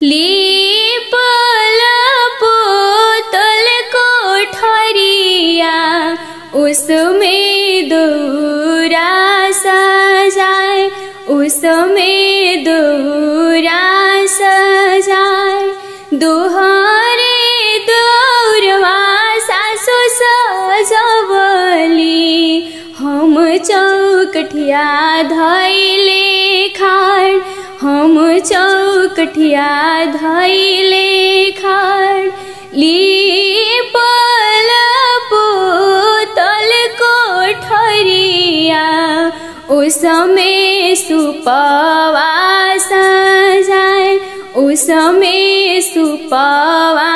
लीपल पोतल कोठरिया उसमें दौरा सजाए, उसमें दौरा सजाए। दोहरे दौरवा सासु सजवली, हम चौकठिया धैले खाड़, हम चौकठिया धैले खाड़। लीपल पोतल कोठरिया उसमें सुपवा सजाए, उसमें सुपवा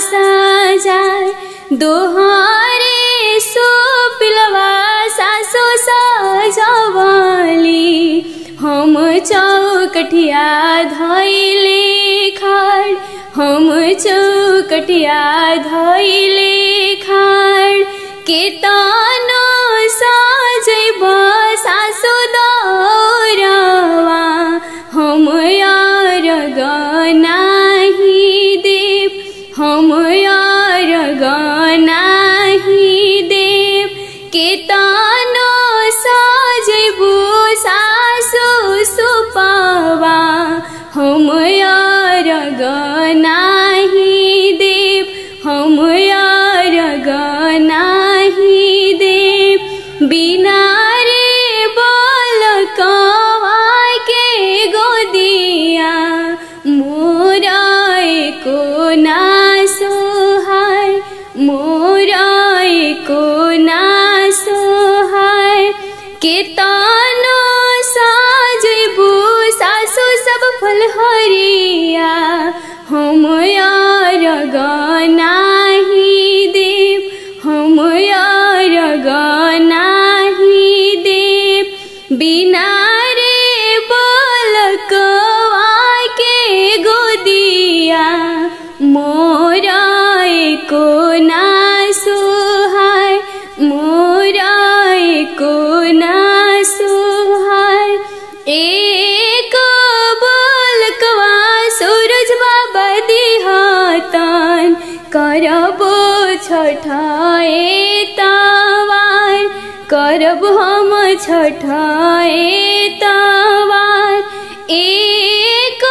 सजाए। दोहरे सुपिलवा सासु सजवली, हम चौकठिया धैले खाड़, हम चौकठिया धैले खाड़। केतनो सजैब सासु दौरवा, हम अरग नाही देव, हम अरग नाही देव। केतनो सजैबू सासु सुपवा, हम अरग नाही देव, हम अरग नाही देव। बिना रे बालकवा के गोदिया, मोरा एको ना सोहाय, मोरा एको ना सोहाय। केतनो सजैबू सासु सब फलहरिया, हम अरग नाही देव, हम अरग नाही देव। बिना रे बालकवा के गोदिया, मोरा एको ना सोहाय, मोरा एको ना सोहाय। एक बालकवा सूरज बाबा दिहतन, करबो छठाए तवार, करब हम छठाए तवार। एक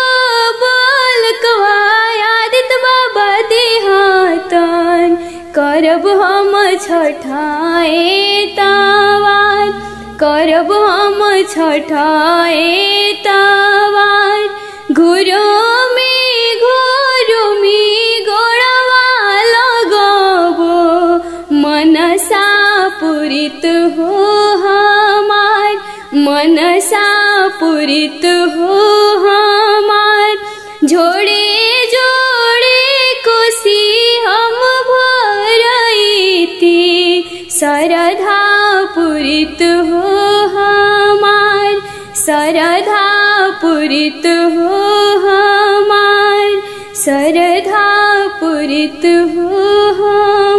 बालकवा आदित्य बाबा दिहतन, करब हम छठाए तवार, करब हम छठाए तवार। घुरो में गोड़वा लगबो, मनसा पूरित हो हमार, मनसा पूरित हो हमार। जोड़े जोड़े कोसी हम भरैती, सरधा पूरित हो हमार, सरधा पूरित हो हमार, सरधा पूरित हो हमार।